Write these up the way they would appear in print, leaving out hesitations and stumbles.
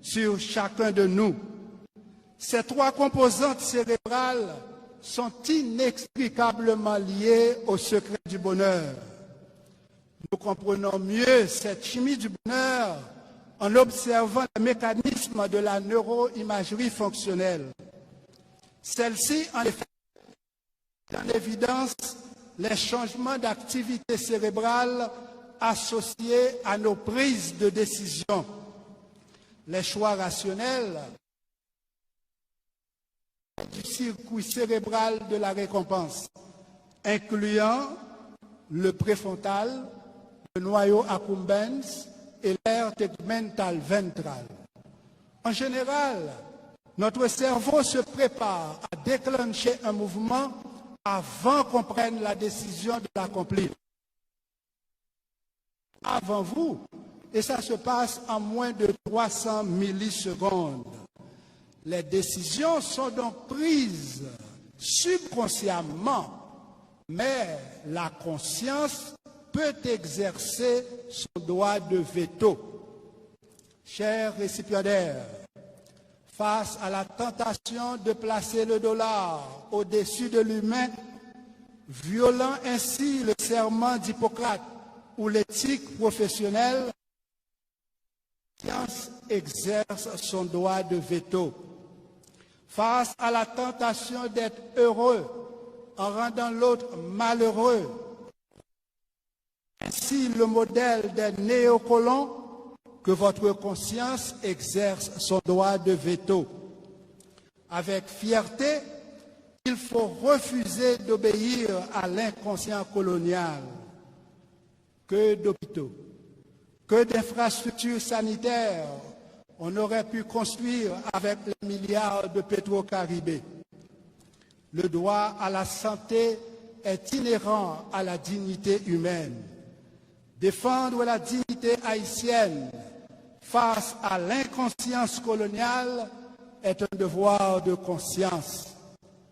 sur chacun de nous. Ces trois composantes cérébrales sont inextricablement liées au secret du bonheur. Nous comprenons mieux cette chimie du bonheur en observant les mécanismes de la neuroimagerie fonctionnelle. Celle-ci, en effet, met en évidence les changements d'activité cérébrale associés à nos prises de décision. Les choix rationnels du circuit cérébral de la récompense, incluant le préfrontal, le noyau accumbens et l'aire tegmentale ventrale. En général, notre cerveau se prépare à déclencher un mouvement avant qu'on prenne la décision de l'accomplir. Avant vous, et ça se passe en moins de 300 millisecondes. Les décisions sont donc prises subconsciemment, mais la conscience peut exercer son droit de veto. Chers récipiendaires, face à la tentation de placer le dollar au-dessus de l'humain, violant ainsi le serment d'Hippocrate ou l'éthique professionnelle, la science exerce son droit de veto. Face à la tentation d'être heureux en rendant l'autre malheureux, ainsi le modèle des néocolons, que votre conscience exerce son droit de veto. Avec fierté, il faut refuser d'obéir à l'inconscient colonial. Que d'hôpitaux, que d'infrastructures sanitaires on aurait pu construire avec les milliards de Petro-Caribé. Le droit à la santé est inhérent à la dignité humaine. Défendre la dignité haïtienne face à l'inconscience coloniale est un devoir de conscience.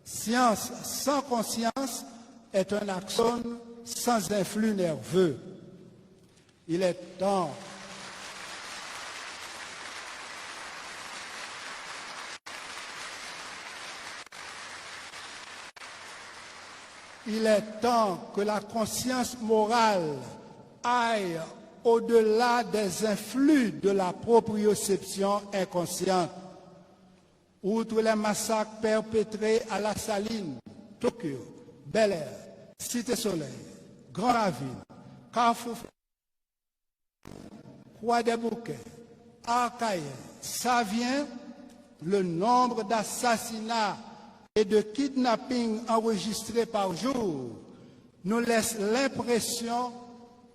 Science sans conscience est un axone sans influx nerveux. Il est temps que la conscience morale aille au-delà des influx de la proprioception inconsciente. Outre les massacres perpétrés à La Saline, Tokyo, Bel Air, Cité-Soleil, Grand Ravine, Carrefour, Croix-des-Bouquets, Arcaïen, Savien, le nombre d'assassinats et de kidnappings enregistrés par jour nous laisse l'impression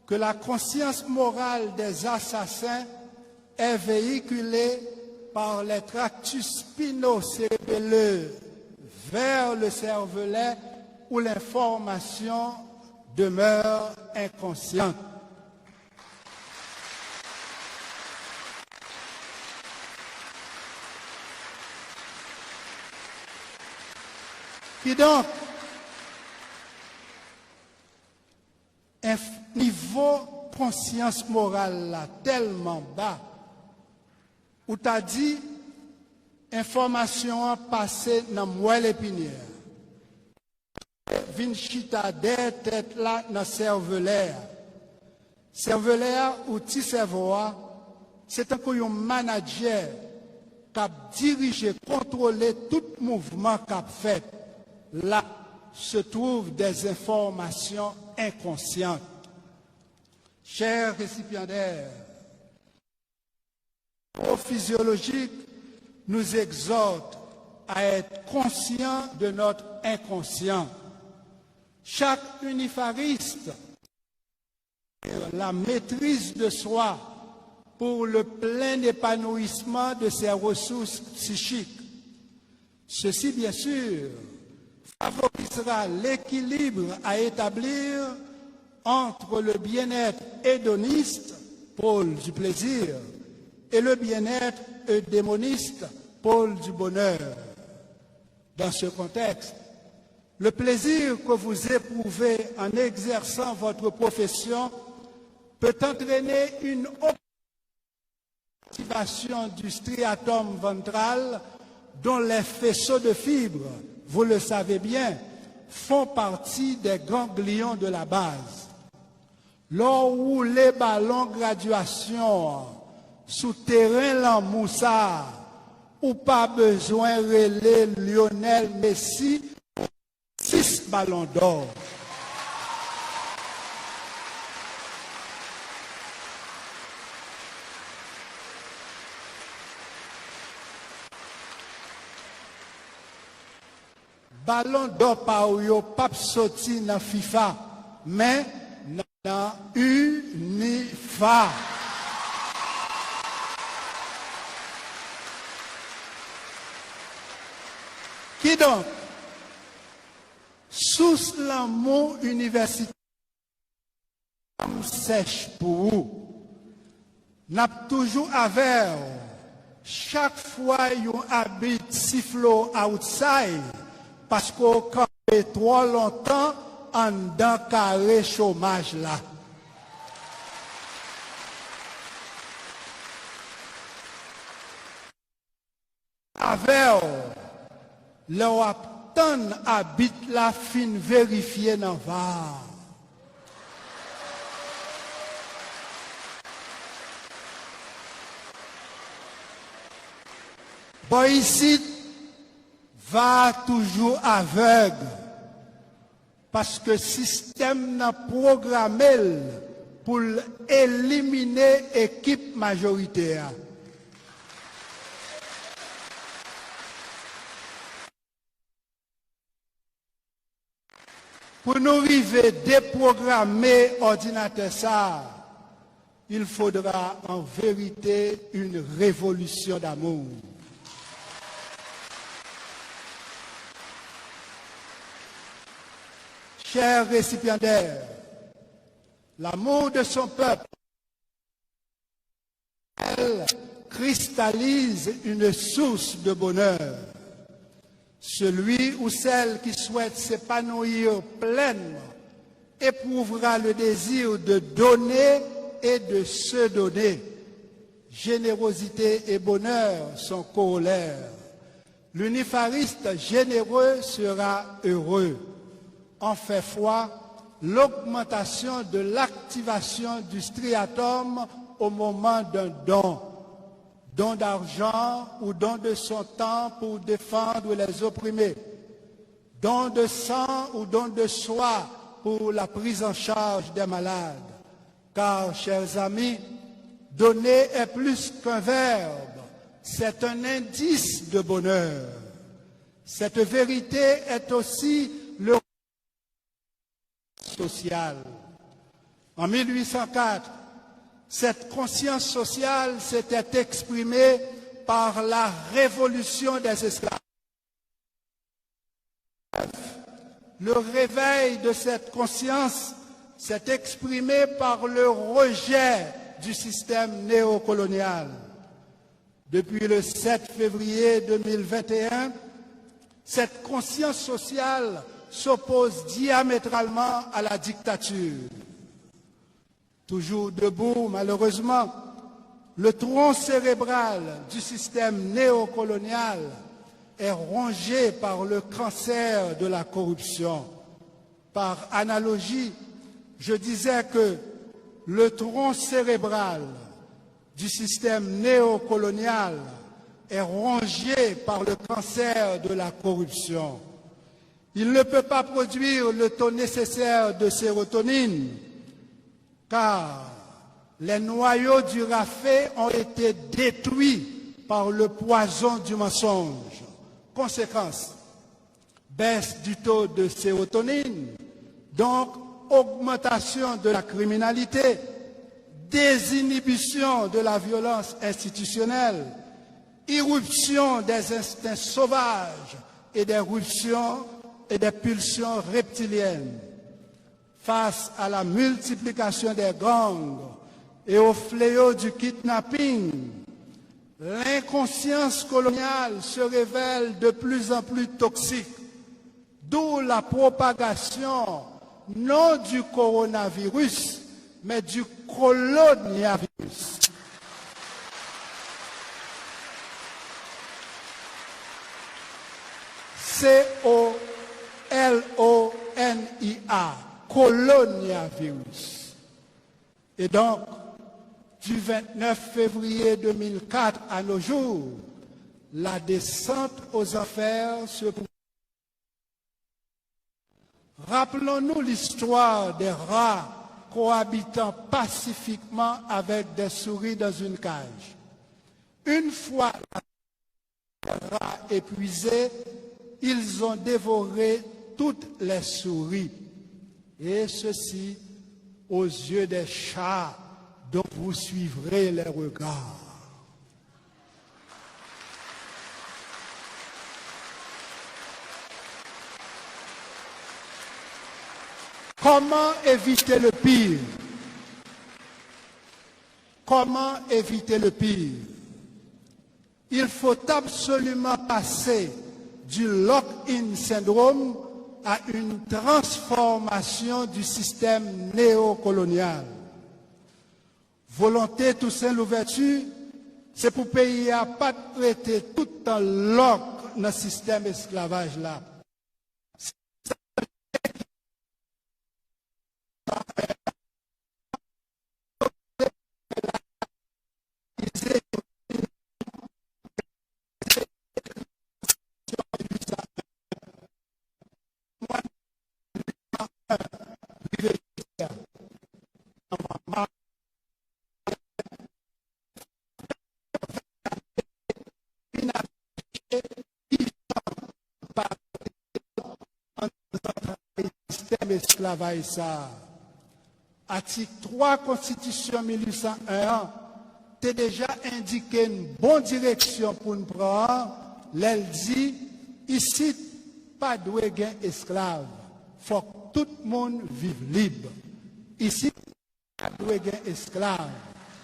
que la conscience morale des assassins est véhiculée par les tractus spino-cérébelleux vers le cervelet où l'information demeure inconsciente. Qui donc, un niveau conscience morale là, tellement bas, où tu as dit, information passée dans moelle épinière, vinchita des têtes là dans cervelaire ou ti cerveau, c'est un manager qui a dirigé, contrôlé tout mouvement qu'il a fait. Là se trouvent des informations inconscientes. Chers récipiendaires, le neurophysiologique nous exhorte à être conscients de notre inconscient. Chaque unifariste la maîtrise de soi pour le plein épanouissement de ses ressources psychiques. Ceci, bien sûr, favorisera l'équilibre à établir entre le bien-être hédoniste, pôle du plaisir, et le bien-être eudémoniste, pôle du bonheur. Dans ce contexte, le plaisir que vous éprouvez en exerçant votre profession peut entraîner une l'activation du striatum ventral, dont les faisceaux de fibres, vous le savez bien, font partie des ganglions de la base. Lors où les ballons graduation sous terrain l'emmoussa, ou pas besoin relais Lionel Messi, 6 ballons d'or. Ballon d'or pa ou yo pap soti dans FIFA, mais dans UNIFA. Qui donc, sous l'amour universitaire, sèche pour vous, n'a toujours avec chaque fois yon habite sifflo outside, parce qu'on campé trop longtemps en dans carré chômage là. Avec leur ton habite la fin vérifier dans va. Bon ici va toujours aveugle parce que le système n'a programmé pour éliminer l'équipe majoritaire. Pour nous arriver à déprogrammer l'ordinateur ça, il faudra en vérité une révolution d'amour. Chers récipiendaires, l'amour de son peuple, elle cristallise une source de bonheur. Celui ou celle qui souhaite s'épanouir pleinement éprouvera le désir de donner et de se donner. Générosité et bonheur sont corollaires. L'unifariste généreux sera heureux. En fait foi, l'augmentation de l'activation du striatum au moment d'un don. Don d'argent ou don de son temps pour défendre les opprimés, don de sang ou don de soi pour la prise en charge des malades. Car, chers amis, donner est plus qu'un verbe, c'est un indice de bonheur. Cette vérité est aussi le social. En 1804, cette conscience sociale s'était exprimée par la révolution des esclaves. Le réveil de cette conscience s'est exprimé par le rejet du système néocolonial. Depuis le 7 février 2021, cette conscience sociale s'oppose diamétralement à la dictature. Toujours debout, malheureusement, le tronc cérébral du système néocolonial est rongé par le cancer de la corruption. Par analogie, je disais que le tronc cérébral du système néocolonial est rongé par le cancer de la corruption. Il ne peut pas produire le taux nécessaire de sérotonine, car les noyaux du rafet ont été détruits par le poison du mensonge. Conséquence, baisse du taux de sérotonine, donc augmentation de la criminalité, désinhibition de la violence institutionnelle, irruption des instincts sauvages et des pulsions reptiliennes. Face à la multiplication des gangs et au fléau du kidnapping, l'inconscience coloniale se révèle de plus en plus toxique, d'où la propagation non du coronavirus, mais du coloniavirus. C-O-L-O-N-I-A, coronavirus. Et donc, du 29 février 2004 à nos jours, la descente aux enfers se poursuit. Rappelons-nous l'histoire des rats cohabitant pacifiquement avec des souris dans une cage. Une fois les rats épuisés, ils ont dévoré toutes les souris. Et ceci aux yeux des chats dont vous suivrez les regards. Comment éviter le pire? Comment éviter le pire? Il faut absolument passer du lock-in syndrome à une transformation du système néocolonial. Volonté Toussaint Louverture, c'est pour pays à pas traiter tout en lock dans le système esclavage là. Esclavage ça. Article 3 Constitution 1801 t'es déjà indiqué une bonne direction pour nous prendre. Elle dit ici pas de esclave. Faut que tout le monde vive libre. Ici pas de esclave.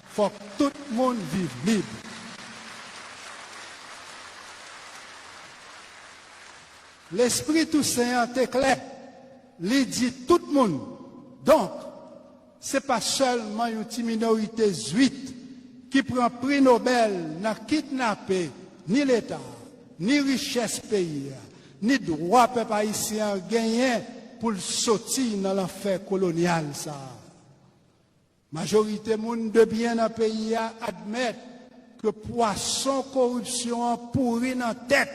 Faut que tout le monde vive libre. L'esprit Toussaint est clair. Il dit tout le monde. Donc, ce n'est pas seulement une petite minorité zuite qui prend prix Nobel, n'a kidnappé ni l'État, ni richesse pays, ni droit peuple haïtien gagné pour sortir dans l'enfer colonial. Ça. Majorité monde de bien dans le pays admettent que poisson corruption pourri dans la tête.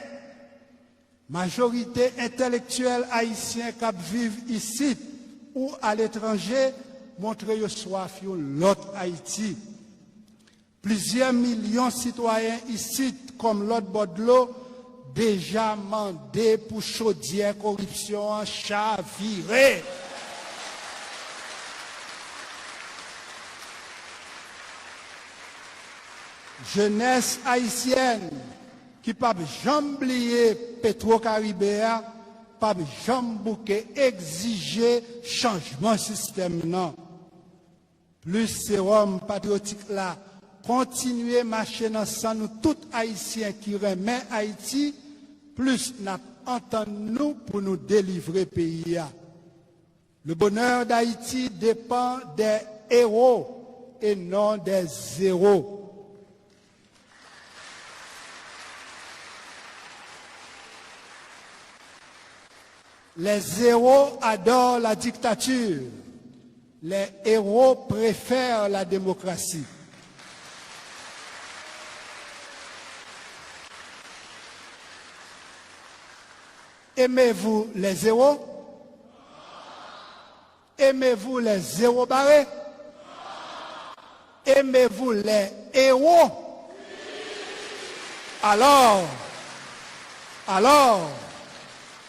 Majorité intellectuelle haïtienne qui vivent ici ou à l'étranger montre que soif l'autre Haïti. Plusieurs millions de citoyens ici, comme l'autre bord de l'eau, déjà mandés pour chaudière corruption en chaviré. Jeunesse haïtienne qui ne peut jamais oublier Petro-Caribéa, pas jamais bouquet exiger changement système non. Plus sérum patriotique là, continuer marcher dans sang nous tout haïtiens qui remet Haïti, plus n'a entend nous pour nous délivrer pays. Le bonheur d'Haïti dépend des héros et non des zéros. Les zéros adorent la dictature. Les héros préfèrent la démocratie. Aimez-vous les zéros? Aimez-vous les zéros barrés? Aimez-vous les héros? Alors,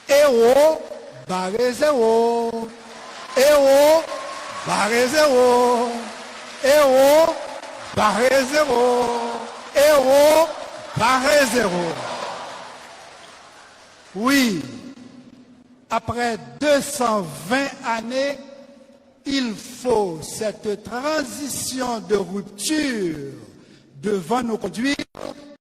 héros, barré zéro. Héros, barré zéro. Héros, barré zéro. Héros, barré zéro. Oui, après 220 années, il faut cette transition de rupture devant nous conduire